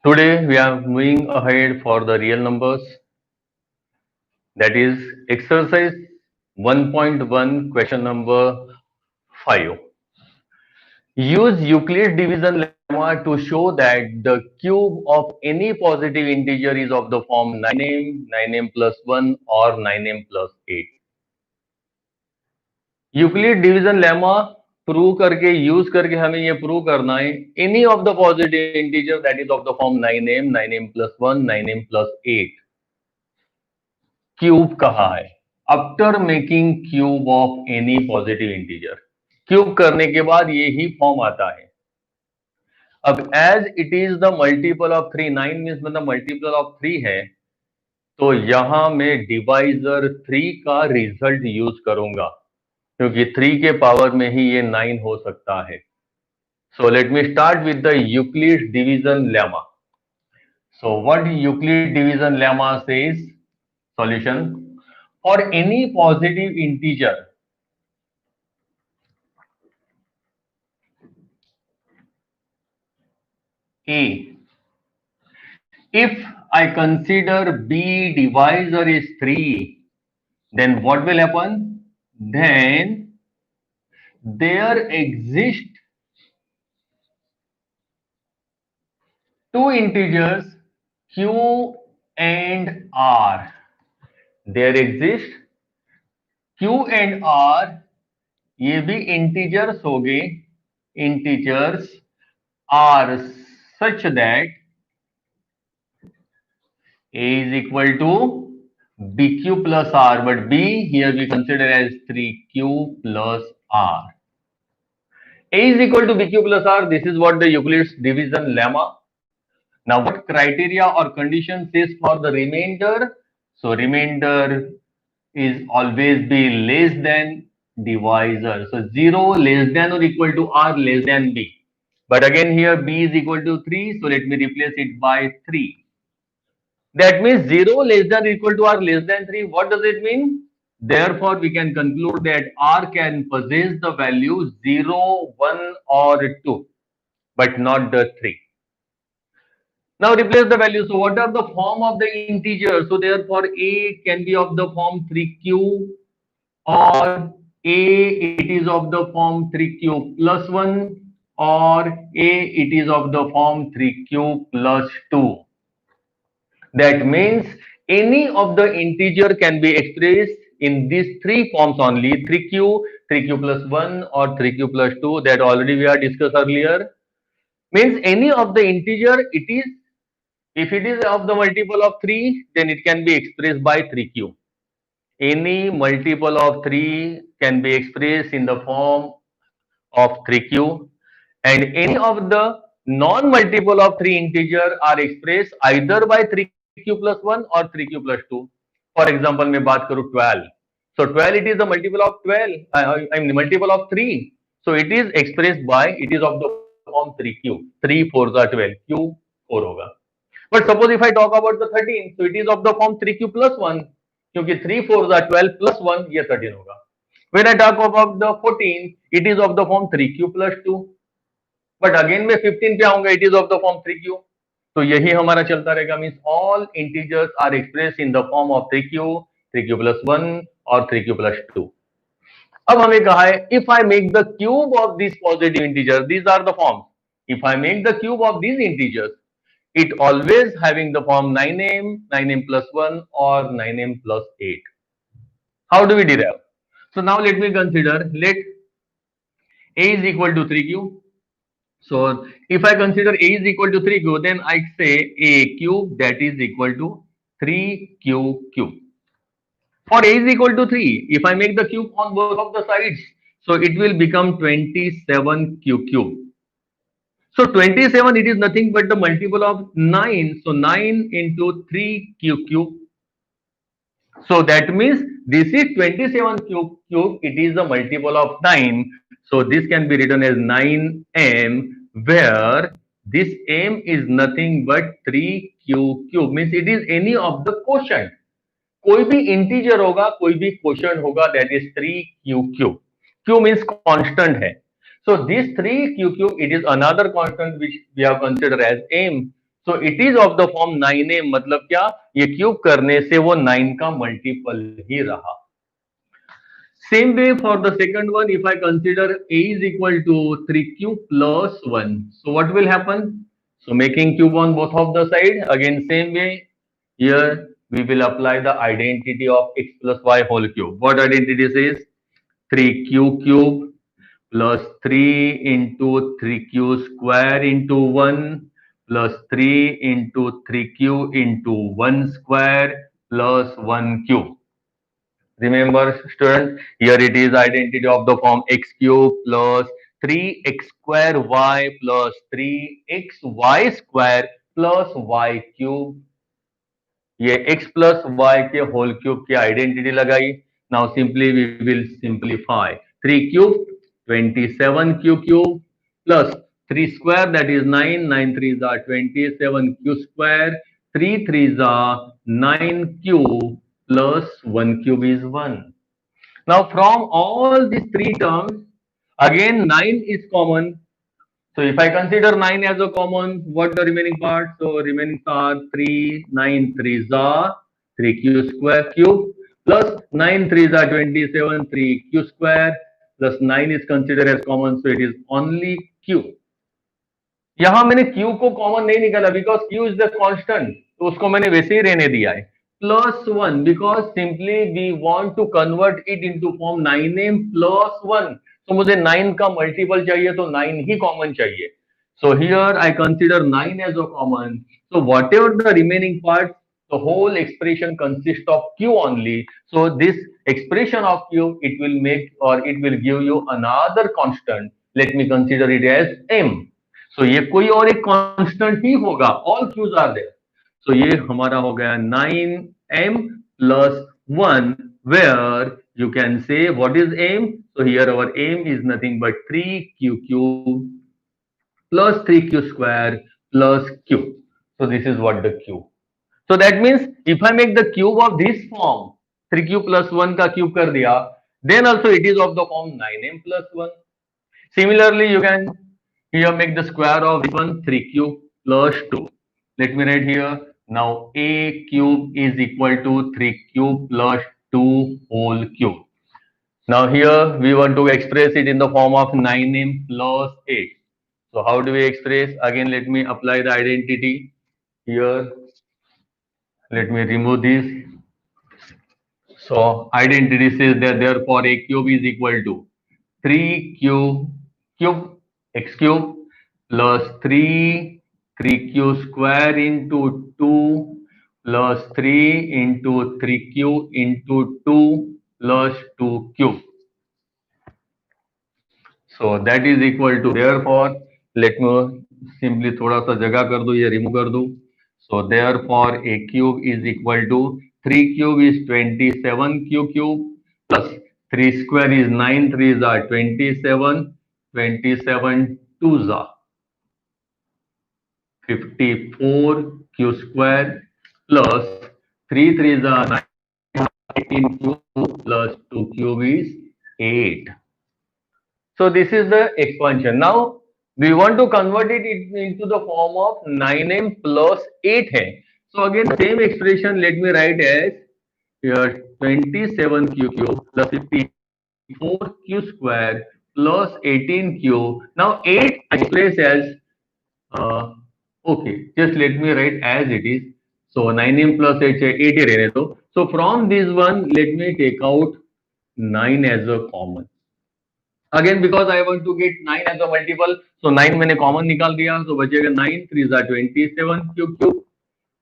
Today we are moving ahead for the real numbers, that is exercise 1.1 question number 5. Use Euclid division lemma to show that the cube of any positive integer is of the form 9m, 9m plus 1 or 9m plus 8. Euclid division lemma prove करके use करके हमें ये prove करना है any of the positive integer that is of the form 9m, 9m plus 1, 9m plus 8 cube कहा है after making cube of any positive integer. Cube करने के बाद ये ही फॉर्म आता है। अब as it is the multiple of 3, 9 means मतलब मल्टीपल ऑफ 3 है, तो यहां मैं डिवाइजर 3 का रिजल्ट यूज करूंगा क्योंकि 3 के पावर में ही ये 9 हो सकता है। So let me start with the Euclid division lemma. So what Euclid division lemma says? Solution: for any positive integer a, if I consider b divisor is 3, then what will happen? Then there exist two integers q and r. There exist q and r, ये भी integers हो गए। Integers are such that a is equal to bq plus r, but b here we consider as 3q plus r. A is equal to bq plus r. This is what the Euclid's division lemma. Now what criteria or condition says for the remainder? So remainder is always be less than divisor. So 0 less than or equal to r less than b. But again here b is equal to 3. So let me replace it by 3. That means 0 less than or equal to r less than 3. What does it mean? Therefore, we can conclude that r can possess the value 0, 1 or 2, but not the 3. Now replace the value. So what are the form of the integer? So therefore a can be of the form 3q, or a it is of the form 3q plus 1, or a it is of the form 3q plus 2. That means any of the integer can be expressed in these three forms only: 3q, 3q plus 1 or 3q plus 2, that already we have discussed earlier. Means any of the integer, it is, if it is of the multiple of 3, then it can be expressed by 3q. Any multiple of 3 can be expressed in the form of 3q, and any of the non-multiple of 3 integer are expressed either by 3q plus 1 or 3q plus 2. For example, मैं बात करूँ 12. So 12 it is the multiple of 12. I mean multiple of 3. So it is expressed by, it is of the form 3q. 3 4s are 12. Q 4 होगा. But suppose if I talk about the 13, so it is of the form 3q plus 1, क्योंकि 3 4s are 12 plus 1, ये 13 होगा. When I talk about the 14, it is of the form 3q plus 2. But again मैं 15 पे आऊंगा, it is of the form 3q. तो यही हमारा चलता रहेगा. Means all integers are express in the form of 3q, 3q plus 1 और 3q plus 2. अब हमें कहा है if I make the cube of this positive integer, these are the forms. If I make the cube of these integers, it always having the form 9m, 9m plus 1 or 9m plus 8. How do we derive? So now let me consider, let a is equal to 3q. So if I consider a is equal to 3q, then I say a cube that is equal to 3q cube. For a is equal to 3, if I make the cube on both of the sides, so it will become 27q cube. So 27, it is nothing but the multiple of 9. So 9 into 3q cube. So that means this is 27 cube. It is the multiple of 9. So this can be written as 9m, where this m is nothing but 3q cube. Means it is any of the quotient. कोई भी integer होगा, कोई भी quotient होगा, that is 3q cube. Q means constant है. So this 3q cube, it is another constant which we have considered as m. So it is of the form 9m, मतलब क्या, ये क्यूब करने से वो 9 का मल्टीपल ही रहा. Same way for the second one, if I consider a is equal to 3q plus 1, so what will happen? So making cube on both of the side, again same way, here we will apply the identity of x plus y whole cube. What identity says? 3q cube plus 3 into 3q square into 1 plus 3 into 3q into 1 square plus 1 cube. Remember, student, here it is identity of the form x cube plus 3x square y plus 3xy square plus y cube. ये x plus y के whole cube की identity लगाई. Now simply we will simplify. 3 cube 27 q cube plus 3 square, that is 9. 9 3s are 27 q square. 3 3s are 9 q plus 1 cube is 1. Now from all these three terms, again 9 is common. So if I consider 9 as a common, what the remaining part? So remaining are 3, 9 3s are 3q square cube plus 9 3s are 27, 3q square plus 9 is considered as common, so it is only q. यहां मैंने q को common नहीं निकाला because q is the constant, तो उसको मैंने वैसे ही रहने दिया है. Plus 1 because simply we want to convert it into form 9m plus 1. तो मुझे 9 का मल्टीपल चाहिए, तो 9 ही कॉमन चाहिए. So here I consider 9 as a common. So whatever the remaining part, the whole expression consists of q only. So this expression of q, it will make or it will give you another constant. Let me consider it as m. So ये कोई और एक constant ही होगा. All cues are there. So ये हमारा हो गया 9m plus 1, where you can say what is m. So here our m is nothing but 3q cube plus 3q square plus q. So this is what the q. So that means if I make the cube of this form, 3q plus 1 का cube कर दिया, then also it is of the form 9m plus 1. Similarly, you can here make the square of this one, 3q plus 2. Let me write here. Now a cube is equal to 3q plus 2 whole cube. Now here we want to express it in the form of 9m plus 8. So how do we express? Again, let me apply the identity here. Let me remove this. So identity says that therefore a cube is equal to 3q cube x cube plus 3q square into 2 plus 3 into 3q into 2 plus 2 cube. So that is equal to, therefore let me simply थोड़ा सा जगह कर दूं, ये remove कर दूं. So therefore a cube is equal to 3 cube is 27 q cube plus 3 square is 9 3s are 27, 27 2s are 54 q square plus 3 3s are 19 q plus 2 cube is 8. So this is the expansion. Now we want to convert it into the form of 9m plus 8 hai. So again same expression, let me write as here 27q cube plus 54q square plus 18q. Now 8 I express as okay, just let me write as it is. So 9m plus 8 ही रहने दो. So from this one let me take out 9 as a common. Again because I want to get 9 as a multiple, so 9 मैंने common निकाल दिया, so बचेगा 9 3s are 27 cube.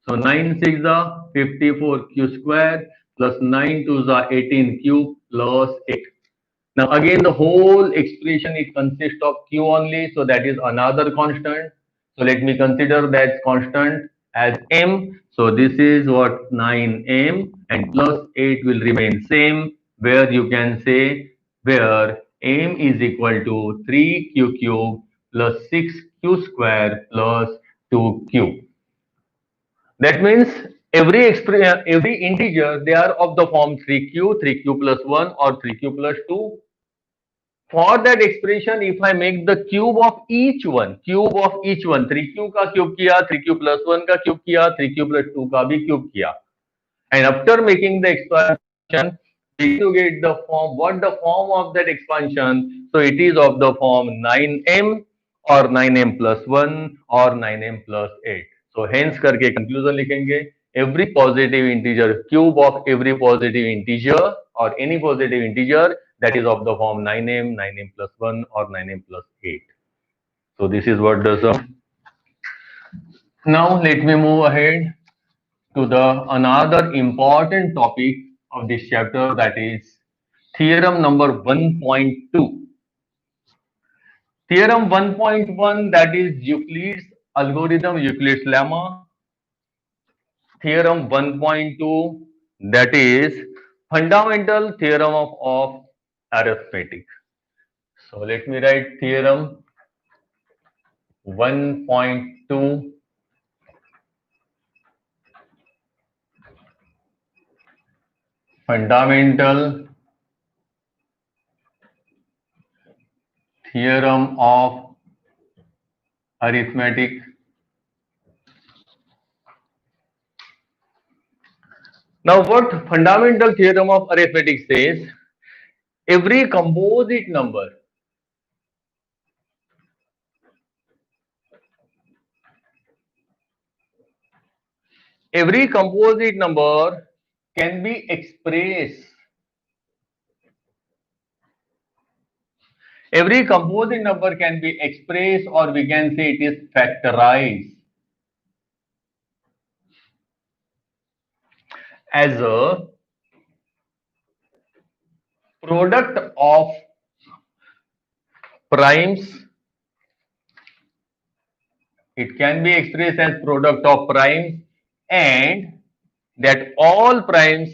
So 9 6s are 54 q square plus 9 2s are 18 cube plus 8. Now again the whole expression it consists of q only, so that is another constant. So let me consider that constant as m. So this is what 9m and plus 8 will remain same, where you can say where m is equal to 3q cube plus 6q square plus 2q. That means every integer they are of the form 3q, 3q plus 1 or 3q plus 2. For that expression, if I make the cube of each one, 3q का cube किया, 3q plus 1 का cube किया, 3q plus 2 का भी cube किया, and after making the expansion, we need to get the form. What the form of that expansion? So it is of the form 9m or 9m plus 1 or 9m plus 8. So hence करके conclusion लिखेंगे. Every positive integer, cube of every positive integer or any positive integer that is of the form 9m, 9m plus 1 or 9m plus 8. So this is what the sum. Now let me move ahead to the another important topic of this chapter, that is theorem number 1.2. Theorem 1.1, that is Euclid's algorithm, Euclid's lemma. Theorem 1.2, that is fundamental theorem of arithmetic. So let me write theorem 1.2, fundamental theorem of arithmetic. Now, what fundamental theorem of arithmetic says, every composite number can be expressed. Every composite number can be expressed, or we can say it is factorized as a product of primes. It can be expressed as product of primes, and that all primes,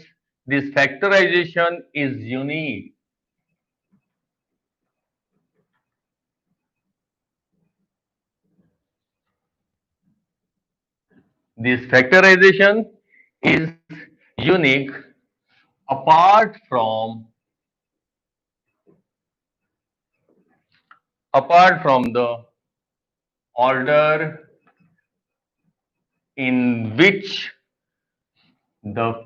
this factorization is unique. This factorization is unique apart from the order in which the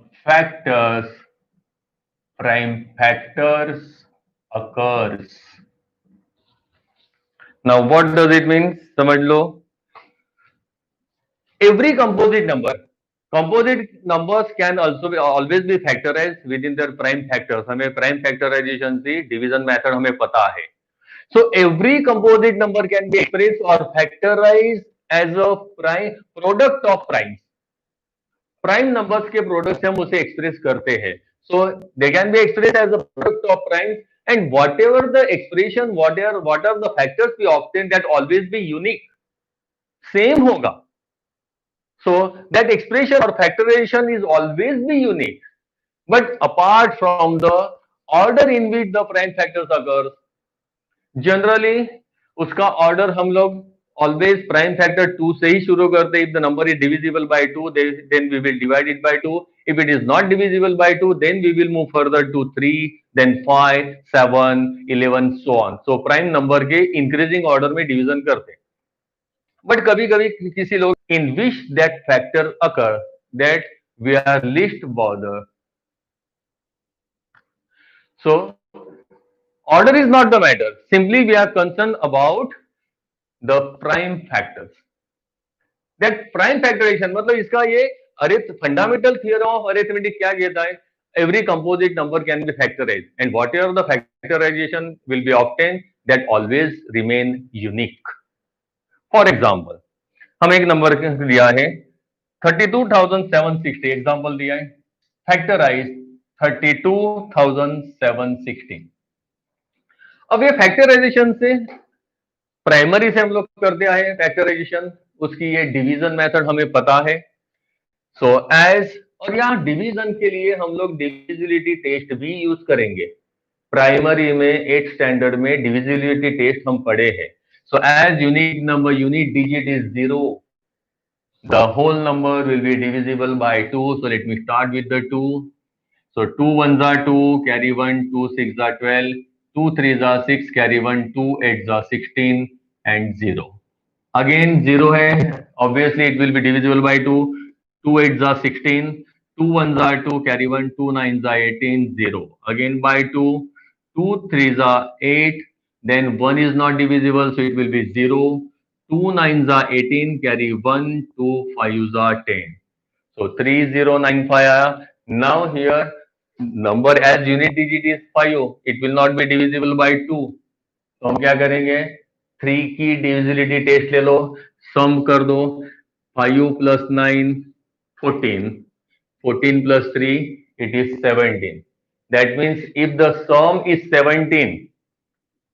prime factors occurs. Now what does it mean? समझ लो. Every composite numbers can also be always be factorized within their prime factors. हमें prime factorization से division method हमें पता है. So every composite number can be expressed or factorized as a prime product of primes. Prime numbers के product से हम उसे express करते हैं. So they can be expressed as a product of primes, and whatever the expression, whatever the factors we obtain, that always be unique. Same होगा. So that expression or factorization is always be unique. But apart from the order in which the prime factors occurs, generally उसका order हम लोग always prime factor 2 से ही शुरू करते हैं. If the number is divisible by 2, then we will divide it by 2. If it is not divisible by 2, then we will move further to 3, then 5, 7, 11, so on. So prime number के increasing order में division करते हैं. But कभी कभी किसी लोग in which that factor occur, that we are least bothered. So order is not the matter. Simply we are concerned about the prime factors. That prime factorization मतलब इसका ये fundamental theorem of arithmetic क्या कहता है? Every composite number can be factorized, and whatever the factorization will be obtained, that always remain unique. For example, हम एक number दिया है 32,760, एग्जाम्पल दिया है, फैक्टराइज 32,760. अब ये फैक्टराइजेशन से प्राइमरी से हम लोग करते आए हैं फैक्टराइजेशन, उसकी ये डिवीजन मेथड हमें पता है. सो एज, और यहाँ डिवीजन के लिए हम लोग डिविजिबिलिटी टेस्ट भी यूज करेंगे. प्राइमरी में 8th स्टैंडर्ड में डिविजिबिलिटी टेस्ट हम पढ़े हैं. So as unique number, unique digit is 0, the whole number will be divisible by 2. So let me start with the 2. So 2 ones are 2, carry 1, 2 6 are 12. 2 3 जा 6 carry 1, 2 8 जा 16 and 0. Again 0 है, obviously it will be divisible by 2. 2 8 जा 16, 2 1 जा 2 carry 1, 2 9 जा 18, 0. Again by 2, 2 3 जा 8, then 1 is not divisible, so it will be 0. 2 9 जा 18 carry 1, 2 5 जा 10. So 3095 आया. Now here number as unit digit is 5, it will not be divisible by 2. तो हम क्या करेंगे, 3 की डिविजिबिलिटी टेस्ट ले लो, सम कर दो. 5 plus 9 14, 14 plus 3 it is 17. That means if the some is 17,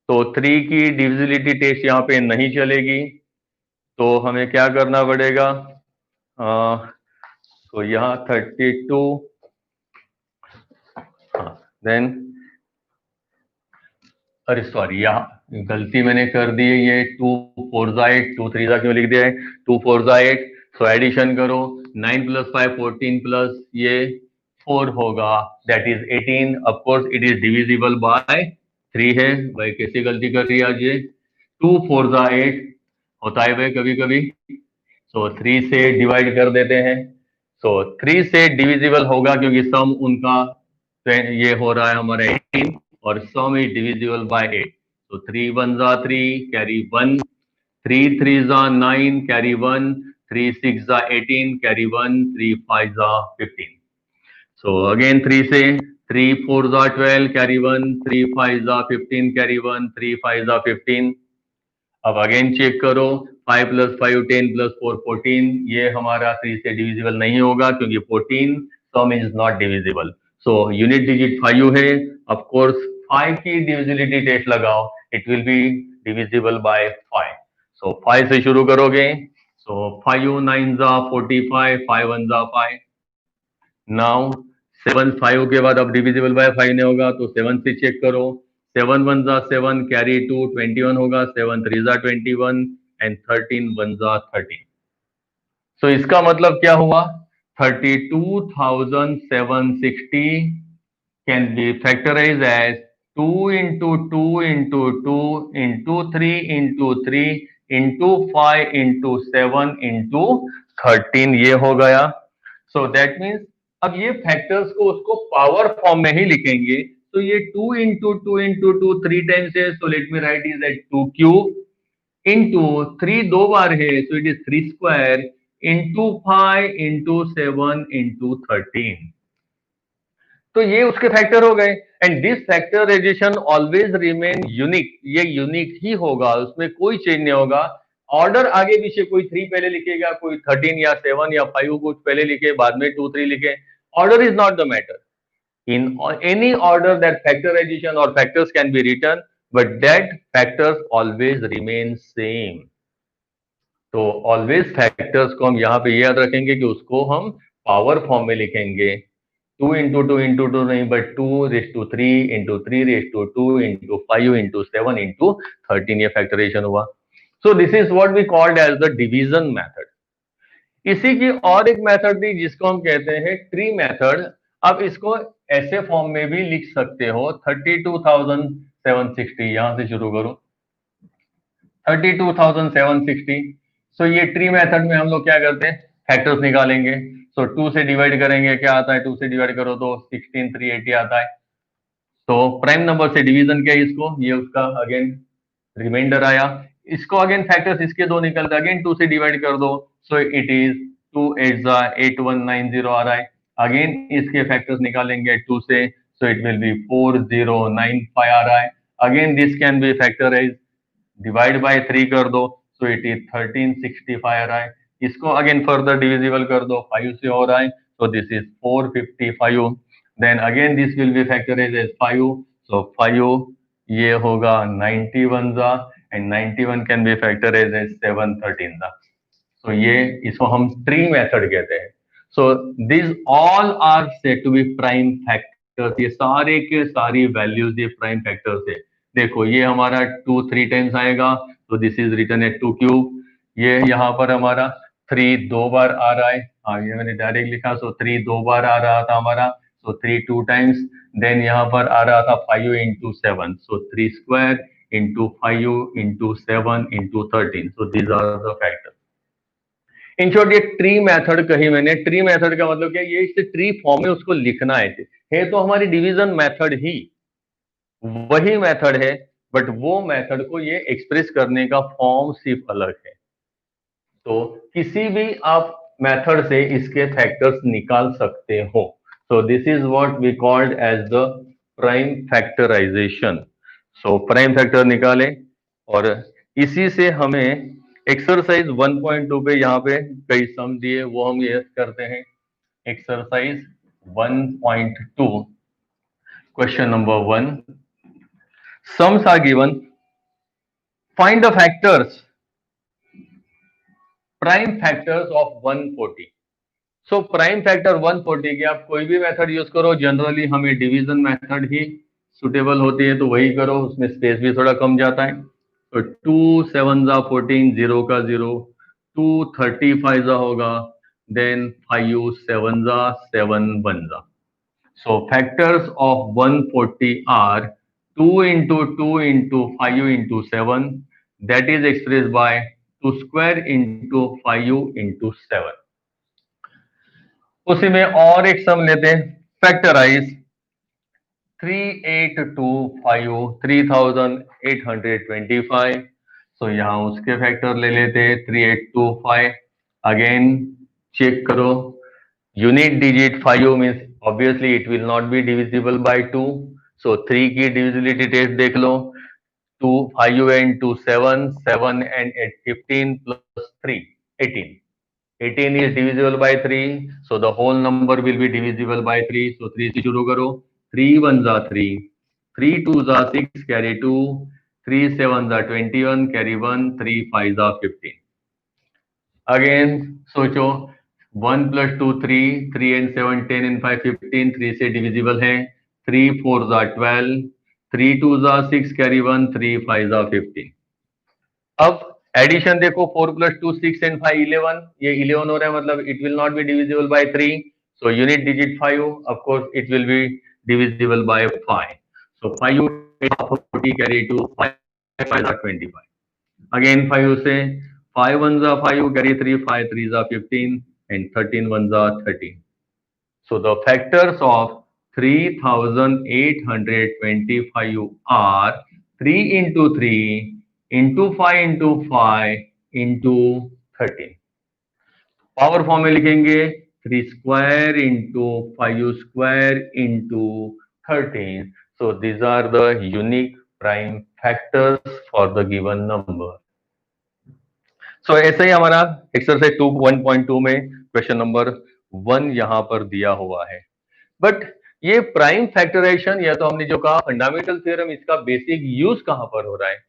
तो 3 की डिविजिबिलिटी टेस्ट यहाँ पे नहीं चलेगी. तो हमें क्या करना पड़ेगा, तो यहाँ 32, देन अरे सॉरी, यहाँ गलती मैंने कर दी है, ये 2 4 जा 8, 2 3 जा क्यों लिख दिया है, 2 4 जा 8. सो एडिशन करो, 9 प्लस 5 14 प्लस ये 4 होगा, that is 18. Of course it is divisible by 3 है. भाई कैसी गलती कर रही है आज ये, 2 4 जा 8 होता है भाई कभी कभी. सो 3 से डिवाइड कर देते हैं. सो 3 से डिविजिबल होगा क्योंकि सम उनका ये हो रहा है हमारा 18 और सम इज डिविजिबल बाय 8. तो 3 1 जा 3 कैरी 1, 3 3 जा 9 कैरी 1, 3 6 जा 18 कैरी 1, 3 5 जा 15. सो अगेन 3 से 3 4 जा 12 कैरी 1, 3 5 जा 15 कैरी 1, 3 5 जा 15. अब अगेन चेक करो, 5 प्लस 5 10 प्लस 4 14. ये हमारा 3 से डिविजिबल नहीं होगा क्योंकि 14 सम is not divisible. So unit digit 5 है. ऑफ कोर्स 5 की डिविजिबिलिटी टेस्ट लगाओ, it will be divisible by 5. So 5 से शुरू करोगे. सो 5 9 जा 45, 5 1 जा 5. नाउ 7 5 के बाद अब डिविजिबल बाय 5 नहीं होगा, तो 7 से चेक करो. 7 1 जा 7 कैरी 2 21 होगा, 7 3 जा 21 एंड 13 1 जा 13. सो इसका मतलब क्या हुआ, 32,760 can be factorized as 2 into 2 into 2 into 3 into 3 into 5 into 7 into 13. ये हो गया. सो दैट मीन्स अब ये फैक्टर्स को उसको पावर फॉर्म में ही लिखेंगे. तो ये 2 into 2 into 2 3 टाइम्स है, so let me write is at 2 cube into 3 2 बार है, so it is 3 square into 5 into 7 into 13. तो ये उसके फैक्टर हो गए. And this factorization always remain unique. ये यूनिक ही होगा, उसमें कोई चेंज नहीं होगा. ऑर्डर आगे पीछे कोई 3 पहले लिखेगा, कोई 13 या 7 या 5 कुछ पहले लिखे, बाद में 2 3 लिखे. Order is not the matter. In any order that factorization or factors can be written, but that factors always remain same. तो always factors को हम यहाँ पे याद रखेंगे कि उसको हम पावर फॉर्म में लिखेंगे. 2 into 2 into 2 नहीं, but 2 raised to 3 into 3 raised to 2 into 5 into 7 into 13. ये factorization हुआ. So this is what we called as the division method. इसी की और एक मेथड थी जिसको हम कहते हैं ट्री मेथड. अब इसको ऐसे फॉर्म में भी लिख सकते हो, 32,760. यहां से शुरू करो, 32,760. सो ये ट्री मेथड में हम लोग क्या करते हैं, फैक्टर्स निकालेंगे. सो 2 से डिवाइड करेंगे, क्या आता है, 2 से डिवाइड करो तो 16 380 आता है. तो प्राइम नंबर से डिवीजन क्या है इसको, ये उसका अगेन रिमाइंडर आया. इसको अगेन फैक्टर्स इसके दो निकलते, अगेन 2 से डिवाइड कर दो, सो इट इज 2 8 8190 आ रहा है. अगेन इसके फैक्टर्स निकालेंगे 2 से, सो इट विल बी 4095 आ रहा है. Again this can be factorize, divide by 3 कर दो, सो इट इज 1365 आ रहा है. इसको अगेन फर्दर डिविजिबल कर दो, 5 से हो रहा है, so this is 455. Then again this will be factorize as 5, so 5 ये होगा 91 जा, and 91 can be factorize as 713 जा. सो ये इसको हम ट्री मेथड कहते हैं. So this all are said to be prime factors. ये सारे के सारी वैल्यूज ये प्राइम फैक्टर्स है. देखो ये हमारा 2 3 टाइम्स आएगा, तो this is written at 2 cube. ये यहाँ पर हमारा 3 2 बार आ रहा है, हाँ ये मैंने डायरेक्ट लिखा, सो 3 2 बार आ रहा था हमारा, so so 3 two times, then यहाँ पर आ रहा था 5 into 7, so 3 square into 5 into 7 into 13, so these are the factor. In short ये ट्री मेथड कही मैंने, ट्री मेथड का मतलब क्या, ये इस ट्री फॉर्म में उसको लिखना है तो हमारी डिवीजन मेथड ही वही मेथड है, बट वो मेथड को ये एक्सप्रेस करने का फॉर्म सिर्फ अलग है। तो किसी भी आप मेथड से इसके फैक्टर्स निकाल सकते हो। So this is what we called as the prime factorization. So prime factor निकाले और इसी से हमें एक्सरसाइज 1.2 पे यहाँ पे कई सम दिए, वो हम ये करते हैं। Exercise 1.2 question number 1, sums are given, find the factors, prime factors of 140। So prime factor 140 के आप कोई भी मेथड यूज करो, जनरली हमें डिवीजन मेथड ही सुटेबल होती है, तो वही करो, उसमें स्पेस भी थोड़ा कम जाता है। तो 2 7 जा 14, 0 का 0, 2 35 जा होगा, देन 5 7 जा 7 1 जा। So factors of 140 are 2 into 2 into 5 into 7, that is expressed by 2 square into 5 into 7। उसी में और एक सम लेते हैं, फैक्टराइज 3825 3825। सो यहाँ उसके फैक्टर ले लेते हैं 3825। अगेन चेक करो, unit digit 5 means obviously it will not be divisible by 2, सो 3 की डिविजिबिलिटी टेस्ट देख लो, 2 5 and 2 7, 7 and 8 15 plus 3 18, 18 is divisible by 3, so the whole number will be divisible by 3, so 3 से शुरू करो, 3 1 जा 3, 3 2 जा 6 carry 2, 3 7 जा 21 carry 1, 3 5 जा 15। अगेन सोचो, 1 plus 2 3, 3 and 7 10 and 5 15, 3 से डिविजिबल है, 3 4 जा 12, 3 2 जा 6 carry 1, 3 5 जा 15। अब एडिशन देखो, 4 plus 2 6 and 5 11, ये 11 हो रहा है, मतलब it will not be divisible by 3, so unit digit 5, of course it will be divisible by 5, so 5 40 carry 2, 5 5 25। Again 5 से 5 1 जा 5 कैरी 3, 5 3 जा 15 and 13 1 जा 13। So the factors of 3825 are 3 into 3 into 5 into 5 into 13। Power form में लिखेंगे 3 square into 5 square into 13। So these are the unique prime factors for the given number. So ऐसे ही हमारा exercise 1.2 में क्वेश्चन नंबर 1 यहां पर दिया हुआ है। बट ये प्राइम फैक्टराइजेशन, या तो हमने जो कहा फंडामेंटल थ्योरम, इसका बेसिक यूज कहां पर हो रहा है?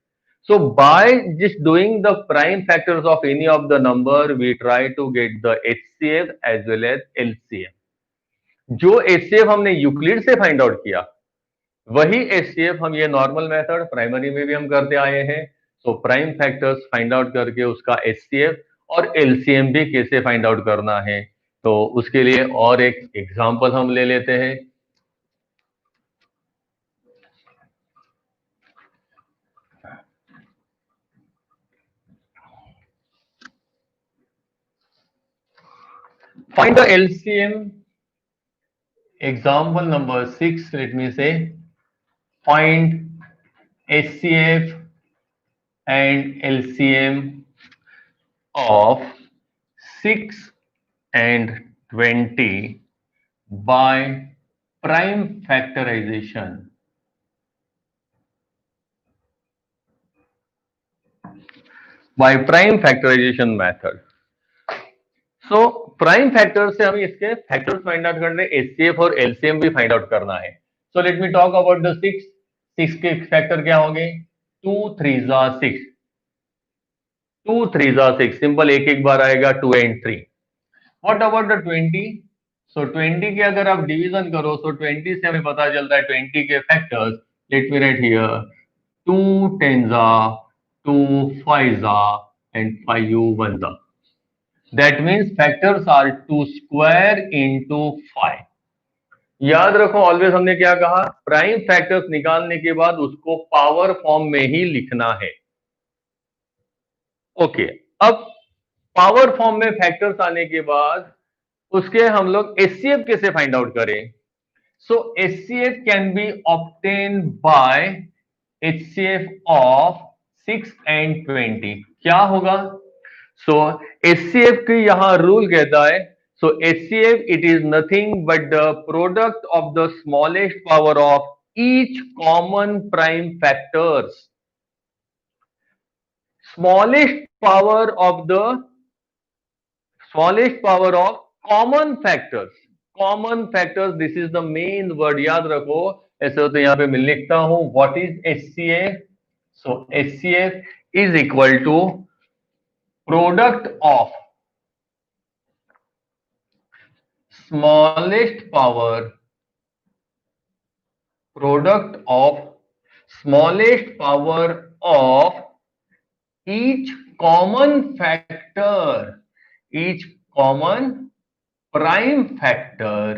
So by just doing the prime factors of any of the number, we try to get the HCF as well as LCM। जो HCF हमने यूक्लिड से फाइंड आउट किया, वही HCF हम ये नॉर्मल मेथड प्राइमरी में भी हम करते आए हैं। So prime factors find out करके उसका HCF और LCM भी कैसे फाइंड आउट करना है, तो उसके लिए और एक एग्जांपल हम ले लेते हैं। Find the LCM, example number 6, let me say, find HCF and LCM of 6 and 20 by prime factorization। by prime factorization method। So prime factor से हमें इसके फैक्टर्स फाइंड आउट करने, एचसीएफ और एलसीएम भी फाइंड आउट करना है। So let me talk about the 6। 6 के factor क्या होंगे? 2 3 जा 6, 2 3 जा 6, सिंपल, एक एक बार आएगा 2 and 3। What about the 20? सो 20 के अगर आप डिवीजन करो, सो 20 से हमें पता चलता है 20 के factors, late me right here, 2 10 जा, 2 5 जा and 5 1 जा। That means factors are 2 square into 5, याद रखो ऑलवेज हमने क्या कहा, प्राइम फैक्टर्स निकालने के बाद उसको पावर फॉर्म में ही लिखना है। ओके, अब पावर फॉर्म में फैक्टर्स आने के बाद उसके हम लोग एचसीएफ कैसे फाइंड आउट करें? So HCF can be obtain by HCF of 6 and 20। क्या होगा? सो एचसीएफ की यहां रूल कहता है, so HCF it is nothing but the product of the smallest power of each common prime factors. smallest power of the smallest power of common factors। Common factors, this is the main word, याद रखो। ऐसे तो यहां पे मैं लिखता हूं what is HCF. So HCF is equal to product of smallest power, product of smallest power of each common factor, each common prime factor,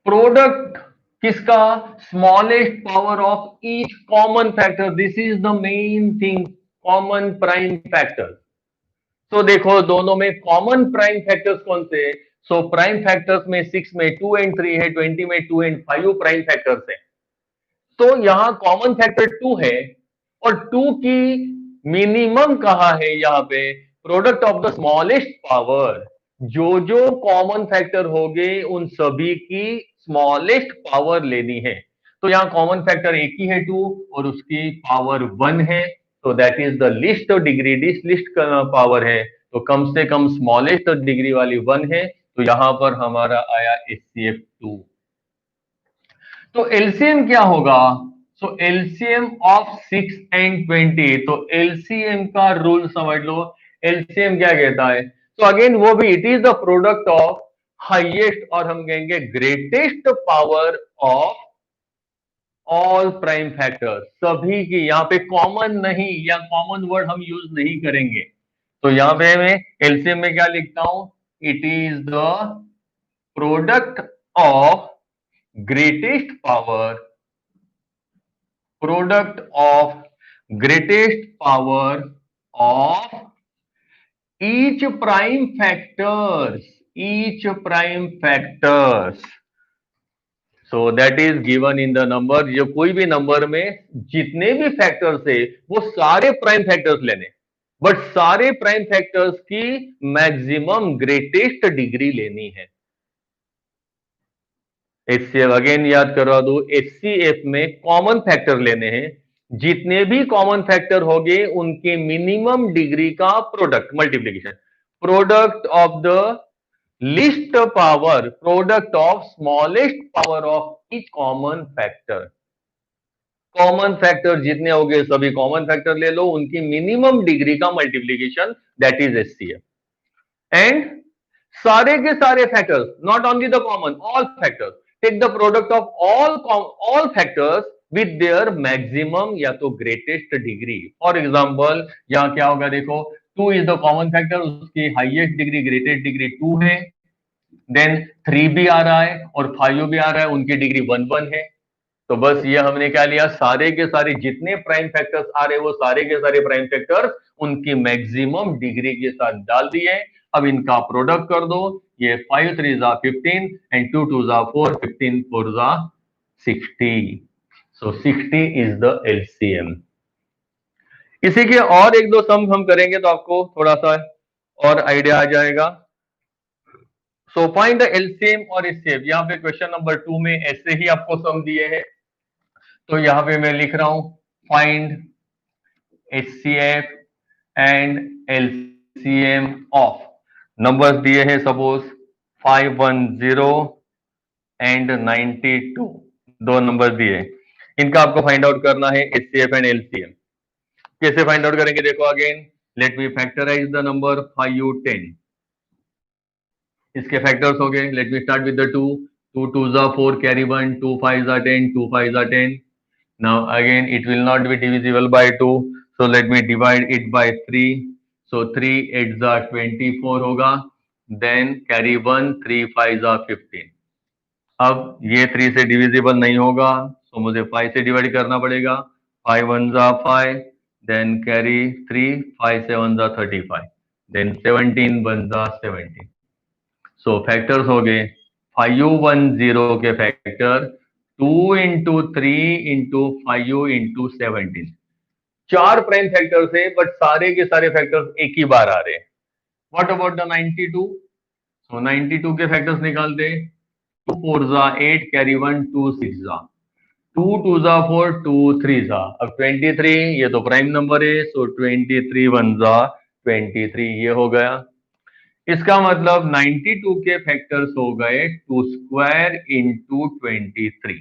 product किसका? Smallest power of each common factor, this is the main thing, common prime factor. तो देखो दोनों में common prime factors कौन से? So prime factors में 6 में 2 and 3 है, 20 में 2 and 5 प्राइम फैक्टर्स है। तो यहां कॉमन फैक्टर 2 है और 2 की मिनिमम कहा है यहां पे? Product of the smallest power, जो जो कॉमन फैक्टर होंगे उन सभी की स्मॉलेस्ट पावर लेनी है। तो यहां कॉमन फैक्टर एक ही है 2 और उसकी पावर 1 है, तो that is the list degree, list power है, तो कम से कम स्मॉलेस्ट डिग्री वाली 1 है, तो यहां पर हमारा आया HCF2। तो एलसीएम क्या होगा? सो एलसीएम ऑफ 6 and 20, तो एलसीएम का रूल समझ लो। एलसीएम क्या कहता है? तो अगेन वो भी it is the product of highest और हम कहेंगे greatest power of all prime factors, सभी की। यहां पे कॉमन नहीं या कॉमन वर्ड हम यूज नहीं करेंगे। तो यहां पे मैं एलसीएम में क्या लिखता हूं? It is the product of greatest power, product of greatest power of each prime factors, each prime factors। so that is given in the number। जो कोई भी नंबर में जितने भी फैक्टर्स है वो सारे प्राइम फैक्टर्स लेने, बट सारे प्राइम फैक्टर्स की मैक्सिमम ग्रेटेस्ट डिग्री लेनी है। एचसीएफ अगेन याद करवा दो, एचसीएफ में कॉमन फैक्टर लेने हैं, जितने भी कॉमन फैक्टर होंगे उनके मिनिमम डिग्री का product multiplication, product of the least power, product of smallest power of each common factor. Common factor जितने होंगे सभी कॉमन फैक्टर ले लो, उनकी मिनिमम डिग्री का multiplication, that is HCF. And सारे के सारे factors, not only the common, all factors, take the product of all factors with their maximum या तो ग्रेटेस्ट डिग्री। फॉर एग्जांपल यहां क्या होगा देखो, 2 इज द कॉमन फैक्टर, उसकी हाईएस्ट डिग्री ग्रेटेस्ट डिग्री 2 है, देन 3 भी आ रहा है और 5 भी आ रहा है, उनकी डिग्री 1 है। तो बस ये हमने क्या लिया, सारे के सारे जितने प्राइम फैक्टर्स आ रहे हैं वो सारे के सारे प्राइम फैक्टर्स उनकी मैक्सिमम डिग्री के साथ डाल दिए। अब इनका प्रोडक्ट कर दो, ये 5 3 जा 15 एंड 2 2 जा 4, 15 4 जा 60। सो 60 इज द एलसीएम। इसी के और एक दो सम हम करेंगे तो आपको थोड़ा सा और आइडिया आ जाएगा। सो फाइंड द एलसीएम और एचसीएफ। यहाँ पे क्वेश्चन नंबर 2 में ऐसे ही आपको सम दिए हैं, तो यहां पे मैं लिख रहा हूं find HCF and LCM of, numbers दिए हैं सपोज 510 एंड 92, दो नंबर दिए, इनका आपको फाइंड आउट करना है HCF एंड LCM। कैसे फाइंड आउट करेंगे देखो, again let me factorize the number 5 10। इसके फैक्टर्स हो गए, let me start with the 2 2 2 जा 4 कैरी 1, 2 5 जा 10, 2 5 जा 10। Now again it will not be divisible by 2, so let me divide it by 3। so 3 8 जा 24 होगा, देन कैरी 1, 3 5 15। अब ये 3 से डिविजिबल नहीं होगा, तो मुझे 5 से डिवाइड करना पड़ेगा। 5 1 5, then carry 3, 5 7 35, then 17 1 17। So factors हो गए 510 के फैक्टर 2 इंटू 3 इंटू 5 इंटू 17। चार प्राइम फैक्टर्स है, बट सारे के सारे फैक्टर्स एक ही बार आ रहे हैं। What about the 92? सो 92 के फैक्टर्स निकालते। 2 4 8, कैरी 1, 2 6 2 2 4, 2 3 अब 23, ये तो प्राइम नंबर है, सो 23 1 23, ये हो गया। इसका मतलब 92 के फैक्टर्स हो गए 2 स्क्वायर इंटू 23।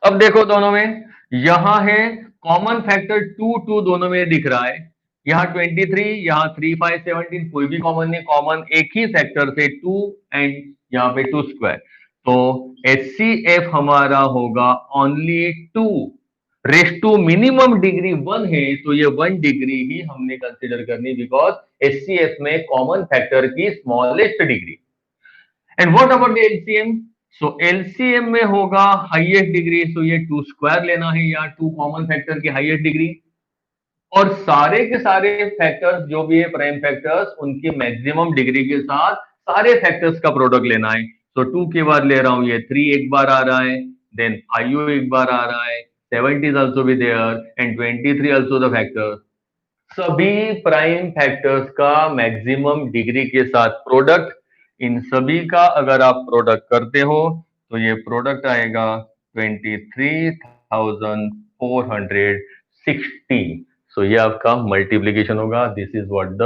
अब देखो दोनों में, यहां है कॉमन फैक्टर 2 2 दोनों में दिख रहा है। यहाँ 23, यहाँ 3 5 17, कोई भी कॉमन नहीं, कॉमन एक ही फैक्टर से 2 एंड यहाँ पे 2 स्क्वायर। तो HCF हमारा होगा only 2 raise to minimum degree 1 है, तो ये 1 डिग्री ही हमने कंसिडर करनी, बिकॉज HCF में कॉमन फैक्टर की smallest degree. And what about the LCM? So LCM में होगा हाईएस्ट डिग्री, सो ये 2 स्क्वायर लेना है, या 2 कॉमन फैक्टर की हाईएस्ट डिग्री, और सारे के सारे फैक्टर्स जो भी है प्राइम फैक्टर्स, उनकी मैक्सिमम डिग्री के साथ सारे फैक्टर्स का प्रोडक्ट लेना है। सो 2 के बाद ले रहा हूं, ये 3 एक बार आ रहा है, देन 5 एक बार आ रहा है, 70 इज ऑल्सो भी there, and 23 also the factor. सभी प्राइम फैक्टर्स का मैक्सिमम डिग्री के साथ प्रोडक्ट, इन सभी का अगर आप प्रोडक्ट करते हो तो ये प्रोडक्ट आएगा 23,460। सो ये आपका मल्टीप्लीकेशन होगा। This is what the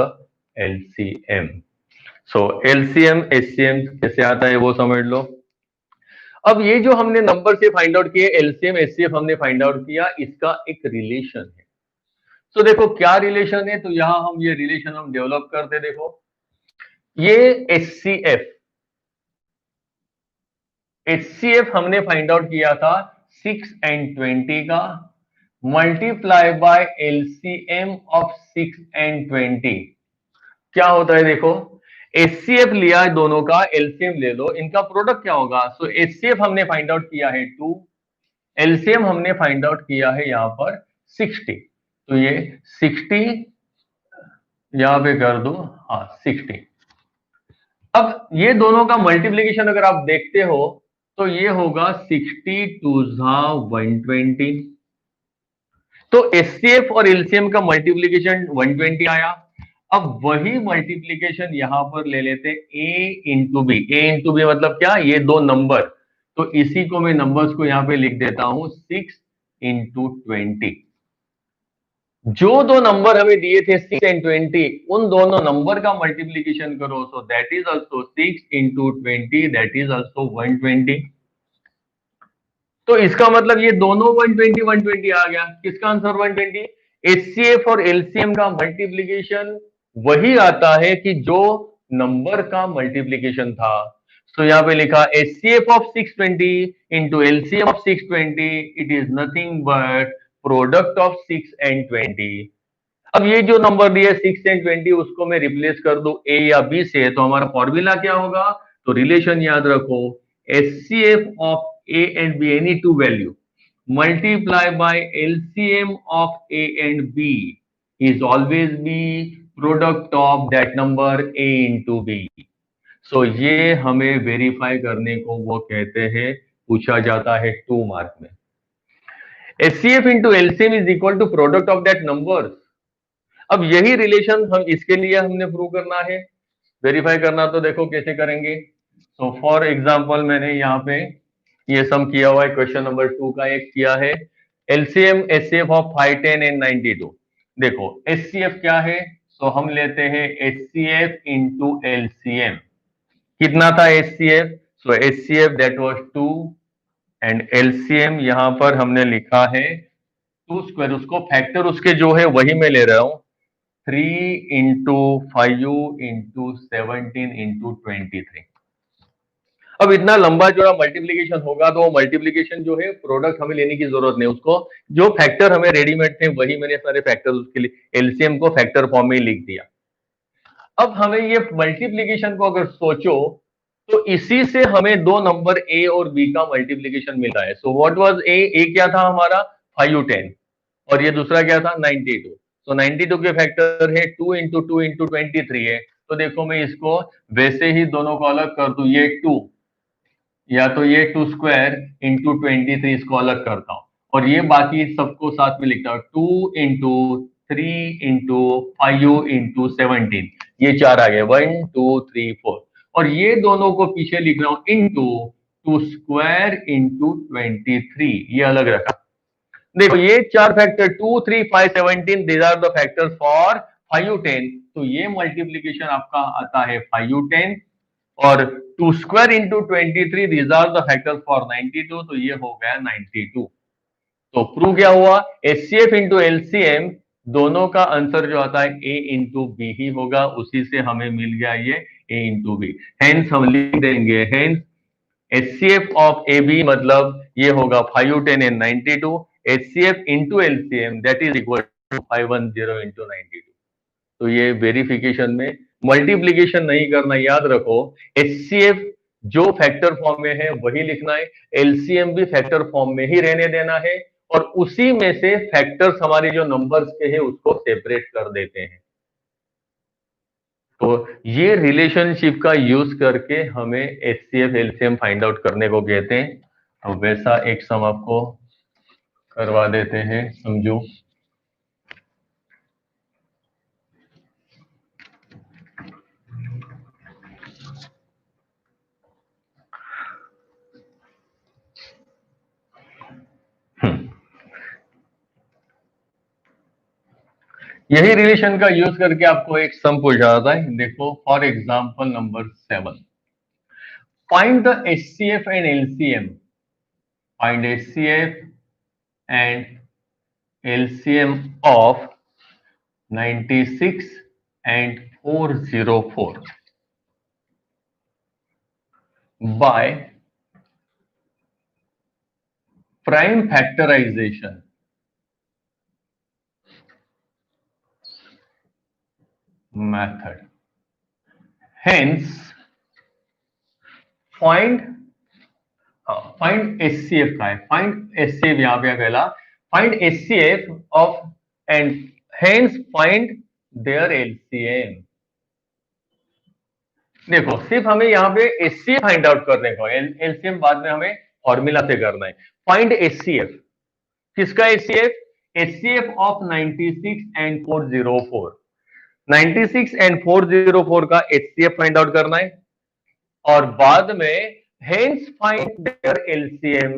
LCM। So LCM HCM कैसे आता है वो समझ लो। अब ये जो हमने नंबर से फाइंड आउट किए, LCM HCF हमने फाइंड आउट किया, इसका एक रिलेशन है। तो देखो क्या रिलेशन है, तो यहां हम ये रिलेशन हम डेवलप करते। देखो ये HCF हमने फाइंड आउट किया था 6 एंड 20 का, multiply by LCM of 6 and 20। क्या होता है देखो, HCF लिया है दोनों का, LCM ले लो, इनका प्रोडक्ट क्या होगा। सो HCF हमने फाइंड आउट किया है 2, LCM हमने फाइंड आउट किया है यहां पर 60। तो ये 60 यहां पे कर दो, हाँ 60। अब ये दोनों का मल्टीप्लीकेशन अगर आप देखते हो तो ये होगा 60 2 120। तो HCF और LCM का मल्टीप्लीकेशन 120 आया। अब वही मल्टीप्लीकेशन यहां पर ले लेते A into B. A into B मतलब क्या, ये दो नंबर, तो इसी को मैं नंबर्स को यहां पे लिख देता हूं 6 इंटू 20। जो दो नंबर हमें दिए थे 6 एंड 20, उन दोनों नंबर का मल्टीप्लीकेशन करो, सो that is also 6 into 20, that is also 120। तो इसका मतलब ये दोनों 120 120 आ गया। किसका आंसर 120? HCF और LCM का मल्टीप्लीकेशन वही आता है कि जो नंबर का मल्टीप्लीकेशन था। तो यहां पे लिखा HCF of 620 into LCM of 620, it is nothing but product of 6 and 20। अब ये जो नंबर दिया 6 एंड 20, उसको मैं रिप्लेस कर दूं A या B से, तो हमारा फॉर्मूला क्या होगा, तो रिलेशन याद रखो, HCF of A and B, any two value, multiply by LCM of A and B is always be product of that number A into B. So ये हमें वेरीफाई करने को वो कहते हैं, पूछा जाता है 2 मार्क में। HCF into LCM is equal to product of that numbers। अब यही रिलेशन हम इसके लिए हमने प्रूव करना है, वेरीफाई करना। तो देखो कैसे करेंगे। सो फॉर एग्जांपल मैंने यहाँ पे ये सम किया हुआ है, क्वेश्चन नंबर 2 का एक किया है, LCM HCF ऑफ 5 10 एंड 92। देखो HCF क्या है, सो हम लेते हैं HCF इंटू LCM। कितना था HCF? So HCF that was 2 and LCM यहां पर हमने लिखा है 2 स्क्वायर, उसको फैक्टर उसके जो है वही मैं ले रहा हूं, 3 इंटू 5 इंटू 17 इंटू 23। अब इतना लंबा जोड़ा मल्टीप्लीकेशन होगा, तो वो मल्टीप्लीकेशन जो है प्रोडक्ट हमें लेने की जरूरत नहीं, उसको जो फैक्टर हमें रेडीमेड थे वही मैंने सारे फैक्टर उसके लिए LCM को फैक्टर फॉर्म में ही लिख दिया। अब हमें ये मल्टीप्लीकेशन को अगर सोचो तो इसी से हमें दो नंबर ए और बी का मल्टीप्लीकेशन मिला है। सो व्हाट वाज ए क्या था हमारा 510 और ये दूसरा क्या था 92। तो 92 के फैक्टर है 2 × 2 × 23 है। तो देखो मैं इसको वैसे ही दोनों को अलग कर दूं, ये 2 या तो ये 2² × 23 इसको अलग करता हूं और ये बाकी सबको साथ में लिखता हूं 2 × 3 × 5 × 17। ये चार आ गए 1 2 3 4 और ये दोनों को पीछे लिख रहा हूं इंटू 2² × 23 ये अलग रखा। देखो ये चार factor 2 3 5 17 these are the factors for 5 10। तो ये मल्टीप्लीकेशन आपका आता है 5 और 2² × 23 these are the factors for 92। तो ये हो गया 92। तो प्रूव क्या हुआ एचसीएफ इंटू एलसीएम दोनों का आंसर जो आता है ए इंटू बी ही होगा। उसी से हमें मिल गया ये ए इंटू बी। हेंस हम लिख देंगे hence HCF of A B मतलब ये होगा 510 and 92 HCF into LCM that is equal to 510 into 92। तो ये वेरिफिकेशन में मल्टीप्लीकेशन नहीं करना, याद रखो एचसीएफ जो फैक्टर फॉर्म में है वही लिखना है, एलसीएम भी फैक्टर फॉर्म में ही रहने देना है और उसी में से फैक्टर्स हमारे जो नंबर्स के हैं उसको सेपरेट कर देते हैं। तो ये रिलेशनशिप का यूज करके हमें एचसीएफ एलसीएम फाइंड आउट करने को कहते हैं। तो वैसा एक सम आपको करवा देते हैं, समझो। यही रिलेशन का यूज करके आपको एक सम पूछा जाता है। देखो for example number 7, find the HCF and LCM, find HCF and LCM of 96 and 404 by prime factorization method. Hence, find HCF का है, find HCF यहां पे पहला find HCF of and hence find their LCM। देखो सिर्फ हमें यहाँ पे HCF फाइंड आउट करने को, LCM बाद में हमें फॉर्मूला से करना है। फाइंड HCF किसका HCF? HCF of 96 and 404। 96 and 404 का HCF फाइंड आउट करना है और बाद में hence find their LCM.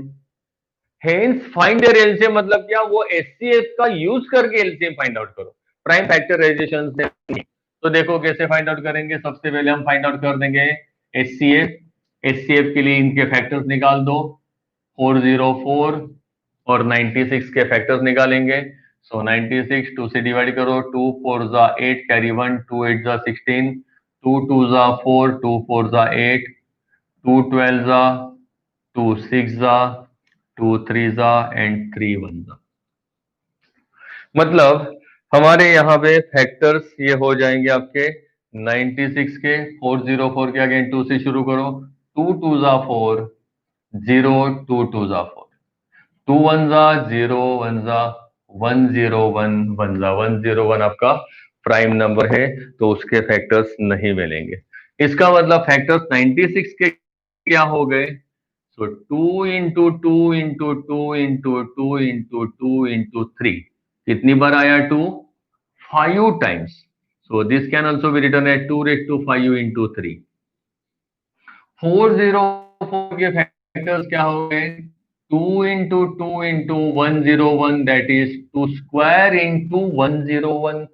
Hence find their LCM मतलब क्या? वो HCF का यूज करके एलसीएम फाइंड आउट करो, प्राइम फैक्टराइजेशन से नहीं। तो देखो कैसे फाइंड आउट करेंगे। सबसे पहले हम फाइंड आउट कर देंगे HCF। HCF के लिए इनके फैक्टर्स निकाल दो, 404 और 96 के फैक्टर्स निकालेंगे। सो 96 2 से डिवाइड करो, 2 4 जा 8 कैरी 1, 2 8 जा 16, 2 2 जा 4, 2 4 जा 8, 2 12 जा 2 6 जा 2 3 जा एंड 3 1 जा। मतलब हमारे यहाँ पे फैक्टर्स ये हो जाएंगे आपके 96 के, 404 के अगेन 2 से शुरू करो, 2 2 जा 4, 0 2 2 जा 4, 2 1 जा 0 1 जा 1 0 1 1 जा 101 आपका प्राइम नंबर है तो उसके फैक्टर्स नहीं मिलेंगे। इसका मतलब फैक्टर्स 96 के क्या हो गए? So 2 into 2 into 2 into 2 into 2 into 3 कितनी बार आया 2? 5 times. So this can also be written as 2 raised to 5 into 3। 404 के फैक्टर्स क्या हो गए? 2 into 2 into 101 that is 2 square into 101।